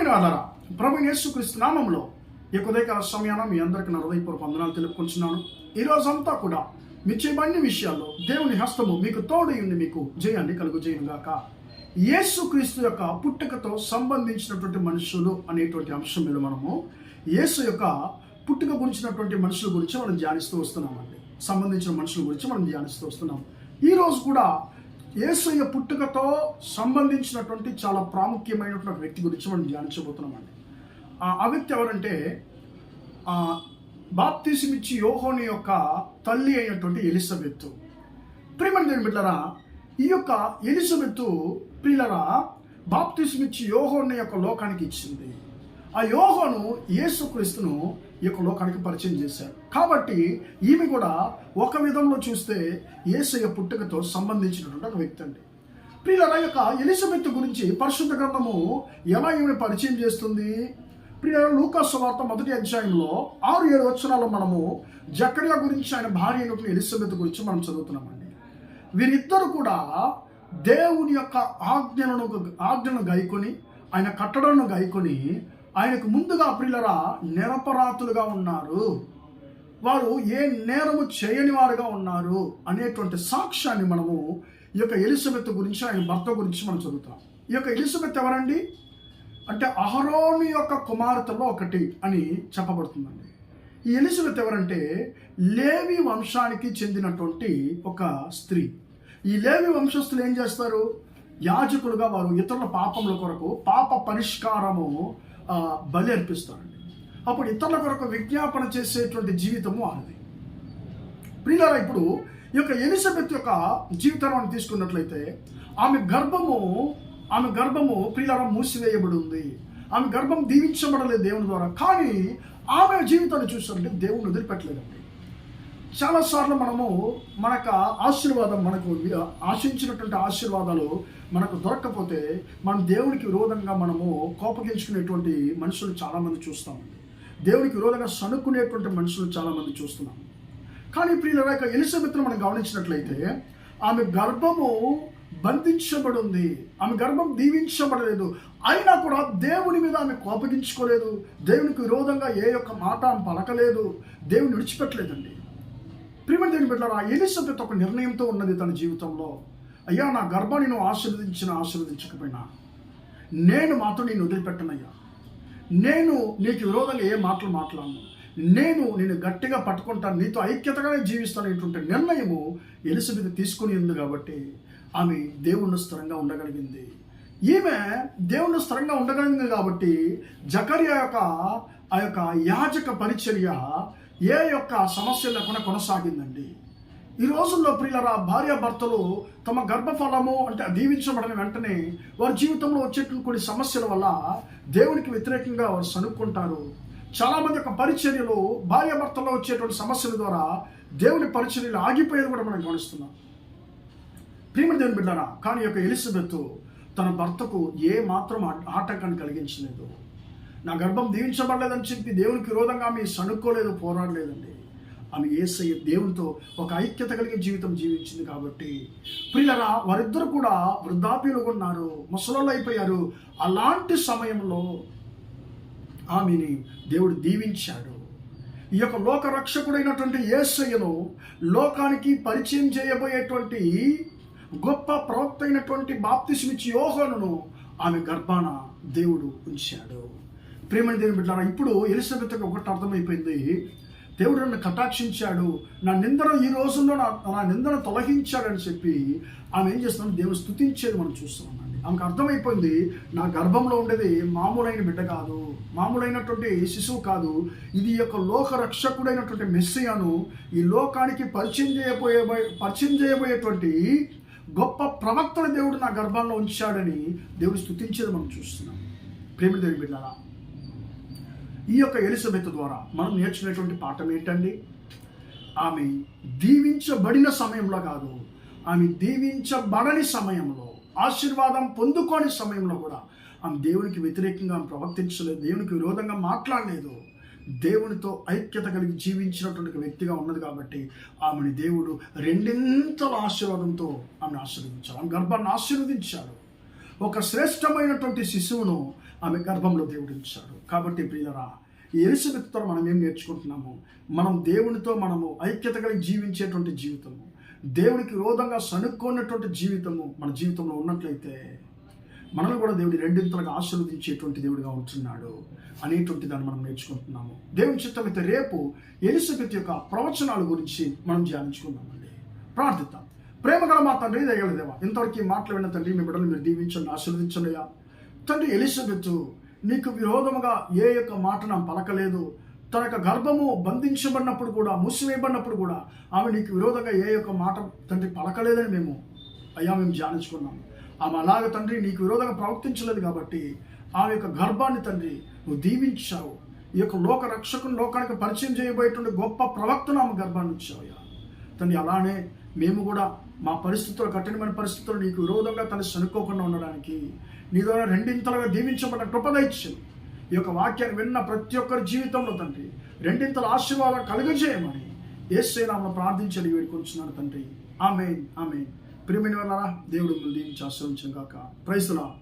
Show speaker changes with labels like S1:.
S1: ప్రియమైన వాళ్ళారా, ప్రభు యేసుక్రీస్తు నామములో ఈ ఉదయకాల సమయాన మీ అందరికీ నా హృదయపూర్వక వందనాలు తెలుపుకుంటున్నాను. ఈ రోజంతా కూడా మీ చేయబడిన విషయాల్లో దేవుని హస్తము మీకు తోడై ఉండి మీకు జయాన్ని కలుగుజేయునుగాక. యేసుక్రీస్తు యొక్క పుట్టుకతో సంబంధించినటువంటి మనుషులు అనేటువంటి అంశం మీద మనము యేసు యొక్క పుట్టుక గురించినటువంటి మనుషుల గురించి మనం ధ్యానిస్తూ వస్తున్నామండి. సంబంధించిన మనుషుల గురించి మనం ధ్యానిస్తూ వస్తున్నాం. ఈరోజు కూడా యేసయ్య పుట్టుకతో సంబంధించినటువంటి చాలా ప్రాముఖ్యమైనటువంటి వ్యక్తి గురించి మనం ధ్యానించబోతున్నామండి. ఆ వ్యక్తి ఎవరంటే బాప్తిసమిచ్చి యోహాను యొక్క తల్లి అయినటువంటి ఎలిజబెత్. ప్రియమైన దేవుని బిడ్డలారా, ఈ యొక్క ఎలిజబెత్ ప్రియులరా బాప్తిసమిచ్చి యోహాను యొక్క లోకానికి ఇచ్చింది. ఆ యోహాను యేసుక్రీస్తును ఈ యొక్క లోకానికి పరిచయం చేశారు. కాబట్టి ఈమె కూడా ఒక విధంలో చూస్తే యేసయ్య పుట్టుకతో సంబంధించినటువంటి ఒక వ్యక్తి అండి. ప్రియులారా, యొక్క ఎలిజబెత్ గురించి పరిశుద్ధ గ్రంథము ఎలా ఈమె పరిచయం చేస్తుంది? ప్రియులారా, లూకా సువార్త 1వ అధ్యాయంలో 6-7 వచనాల్లో మనము జకర్యా గురించి, ఆయన భార్య అయినటువంటి ఎలిజబెత్ గురించి మనం చదువుతున్నామండి. వీరిద్దరు కూడా దేవుని యొక్క ఆజ్ఞలను గైకొని, ఆయన కట్టడలను గైకొని, ఆయనకు ముందుగా ప్రియులరా నిరపరాధులుగా ఉన్నారు, వారు ఏ నేరము చేయని వారుగా ఉన్నారు అనేటువంటి సాక్ష్యాన్ని మనము ఈ యొక్క ఎలిజబెత్ గురించి, ఆయన భర్త గురించి మనం చదువుతాం. ఈ యొక్క ఎలిజబెత్ ఎవరండి అంటే అహరోను యొక్క కుమార్తెలో ఒకటి అని చెప్పబడుతుందండి. ఈ ఎలిజబెత్ ఎవరంటే లేవి వంశానికి చెందినటువంటి ఒక స్త్రీ. ఈ లేవి వంశస్థులు ఏం చేస్తారు? యాజకులుగా వారు ఇతరుల పాపముల కొరకు పాప పరిష్కారము బలి అర్పిస్తారండి. అప్పుడు ఇతరుల కొరకు విజ్ఞాపన చేసేటువంటి జీవితము అది. ప్రియులారా, ఇప్పుడు ఈ యొక్క ఎలిజబెత్ యొక్క జీవితాన్ని తీసుకున్నట్లయితే ఆమె గర్భము ప్రియులారా మూసివేయబడి ఉంది. ఆమె గర్భం దీవించబడలేదు దేవుని ద్వారా. కానీ ఆమె జీవితాన్ని చూస్తుంటే దేవుని వదిలిపెట్టలేదండి. చాలాసార్లు మనకు ఆశీర్వాదం, మనకు ఆశించినటువంటి ఆశీర్వాదాలు మనకు దొరక్కపోతే మనం దేవునికి విరోధంగా మనము కోపగించుకునేటువంటి మనుషులు చాలామంది చూస్తామండి. దేవునికి విరోధంగా సనుక్కునేటువంటి మనుషులు చాలామంది చూస్తున్నాం. కానీ ప్రియులారా, ఎలిజబెత్ను మనం గమనించినట్లయితే ఆమె గర్భము బంధించబడి ఉంది, ఆమె గర్భం దీవించబడలేదు. అయినా కూడా దేవుని మీద ఆమె కోపగించుకోలేదు, దేవునికి విరోధంగా ఏ యొక్క మాట ఆమె పలకలేదు, దేవుని విడిచిపెట్టలేదండి. ప్రియమైన దేవుని బిడ్డలారా, ఎలిజబెత్ ఒక నిర్ణయంతో ఉన్నది తన జీవితంలో. అయ్యా, నా గర్భాన్ని నువ్వు ఆశీర్వదించకపోయినా నేను మాత్రం నేను వదిలిపెట్టనయ్యా, నేను నీకు విరోధంగా ఏ మాటలు మాట్లాడను, నేను గట్టిగా పట్టుకుంటాను, నీతో ఐక్యతగానే జీవిస్తాను అనేటువంటి నిర్ణయము ఎలిజబెత్ తీసుకుని ఉంది. కాబట్టి ఆమె దేవుణ్ణి స్థిరంగా ఉండగలిగింది. ఈమె దేవుణ్ణి స్థిరంగా ఉండగలిగింది కాబట్టి జకర్యా ఆ యొక్క యాజక పరిచర్య ఏ యొక్క సమస్య లేకుండా కొనసాగిందండి. ఈ రోజుల్లో ప్రియులరా, భార్యాభర్తలు తమ గర్భఫలము అంటే దీవించబడిన వెంటనే వారి జీవితంలో వచ్చేటువంటి కొన్ని సమస్యల వల్ల దేవునికి వ్యతిరేకంగా వారు సనుక్కుంటారు. చాలామంది యొక్క పరిచర్యలు భార్యాభర్తల్లో వచ్చేటువంటి సమస్యల ద్వారా దేవుని పరిచర్యలు ఆగిపోయేది కూడా మనం గమనిస్తున్నాం. ప్రియమైన దేవుని బిడ్డలారా, కానీ యొక్క ఎలిజబెత్ తన భర్తకు ఏ మాత్రం ఆటంకాన్ని కలిగించలేదు. నా గర్భం దీవించబడలేదని చెప్పి దేవునికి విరోధంగా ఆమె సనుక్కోలేదు, పోరాడలేదండి. ఆమె యేసయ్య దేవునితో ఒక ఐక్యత కలిగిన జీవితం జీవించింది. కాబట్టి ప్రియులారా, వారిద్దరు కూడా వృద్ధాప్యులుగా ఉన్నారు, ముసలోళ్ళు అయిపోయారు. అలాంటి సమయంలో ఆమెని దేవుడు దీవించాడు. ఈ యొక్క లోక రక్షకుడైనటువంటి యేసయ్యను లోకానికి పరిచయం చేయబోయేటువంటి గొప్ప ప్రవక్త అయినటువంటి బాప్తిసమిచ్చి యోహానును ఆమె గర్భాన దేవుడు ఉంచాడు. ప్రియమైన దేవుని బిడ్డలారా, ఇప్పుడు ఎలిజబెత్కు ఒకటి అర్థమైపోయింది. దేవుడు నన్ను కటాక్షించాడు, నా నిందను ఈ రోజుల్లో నా నిందను తొలగించాడని చెప్పి ఆమె ఏం చేస్తున్నాడు? దేవుడు స్తుతించేది మనం చూస్తున్నామండి. ఆమెకు అర్థమైపోయింది, నా గర్భంలో ఉండేది మామూలైన బిడ్డ కాదు, మామూలైనటువంటి శిశువు కాదు, ఇది యొక్క లోక రక్షకుడైనటువంటి మెస్సియాను ఈ లోకానికి పరిచయం చేయబోయేటువంటి గొప్ప ప్రవక్తల దేవుడు నా గర్భంలో ఉంచాడని దేవుడు స్తుతించేది మనం చూస్తున్నాం. ప్రేమ దేవుని బిడ్డలారా, ఈ యొక్క ఎలిజబెత్ ద్వారా మనం నేర్చుకునేటువంటి పాఠం ఏంటండి? ఆమె దీవించబడిన సమయంలో కాదు, ఆమె దీవించబడని సమయంలో, ఆశీర్వాదం పొందుకోని సమయంలో కూడా ఆమె దేవునికి వ్యతిరేకంగా ప్రవర్తించలేదు, దేవునికి విరోధంగా మాట్లాడలేదు. దేవునితో ఐక్యత కలిగి జీవించినటువంటి వ్యక్తిగా ఉన్నది. కాబట్టి ఆమెని దేవుడు రెండింతల ఆశీర్వాదంతో ఆమెను ఆశీర్వదించాడు, ఆమె గర్భాన్ని ఆశీర్వదించాడు. ఒక శ్రేష్టమైనటువంటి శిశువును ఆమె గర్భంలో దేవుడు ఇచ్చాడు. కాబట్టి ప్రియులరా, ఈ ఎలిజబెత్తో మనం ఏం నేర్చుకుంటున్నాము? మనం దేవునితో మనము ఐక్యత కలిగి జీవించేటువంటి జీవితము, దేవునికి విరోధంగా సనుక్కున్నటువంటి జీవితము మన జీవితంలో ఉన్నట్లయితే మనల్ని కూడా దేవుడు రెండింతలుగా ఆశీర్వదించేటువంటి దేవుడిగా ఉంటున్నాడు అనేటువంటి దాన్ని మనం నేర్చుకుంటున్నాము. దేవుని చిత్తమైతే రేపు ఎలిజబెత్ యొక్క ప్రవచనాల గురించి మనం ధ్యానించుకుందామండి. ప్రార్థిద్దాం. ప్రేమగల మా తండ్రి, దయగల దేవా, ఇంతవరకు ఈ మాటలు విన్న తండ్రి, మీ బిడ్డలు మీరు దీవించండి, ఆశీర్వదించండి. తండ్రి, ఎలిజబెత్ నీకు విరోధముగా ఏ యొక్క మాట నా పలకలేదు. తన యొక్క గర్భము బంధించబడినప్పుడు కూడా, మూసివేయబడినప్పుడు కూడా ఆమె నీకు విరోధంగా ఏ యొక్క మాట తండ్రి పలకలేదని మేము ధ్యానించుకున్నాము. ఆమె అలాగ తండ్రి నీకు విరోధంగా ప్రవర్తించలేదు కాబట్టి ఆమె యొక్క గర్భాన్ని తండ్రి నువ్వు దీవించావు. ఈ యొక్క లోక రక్షకుని లోకానికి పరిచయం చేయబోయేటువంటి గొప్ప ప్రవక్తను ఆమె గర్భాన్ని ఇచ్చావు తండ్రి. అలానే మేము కూడా మా పరిస్థితులు, కఠినమైన పరిస్థితులు నీకు విరోధంగా తను సనుక్కోకుండా ఉండడానికి నీ ద్వారా రెండింతలుగా దీవించబడిన కృపదైత్యం ఈ యొక్క వాక్యాన్ని విన్న ప్రతి ఒక్కరి జీవితంలో తండ్రి రెండింతల ఆశీర్వాదం కలుగజేయమని యేసు నామములో ప్రార్థించి వేడుకొంచున్నాను తండ్రి. ఆమేన్, ఆమేన్. ప్రియమైన వాళ్ళారా, దేవుడు మిమ్మల్ని దీవించి ఆశీర్వదించును గాక. Praise the lord.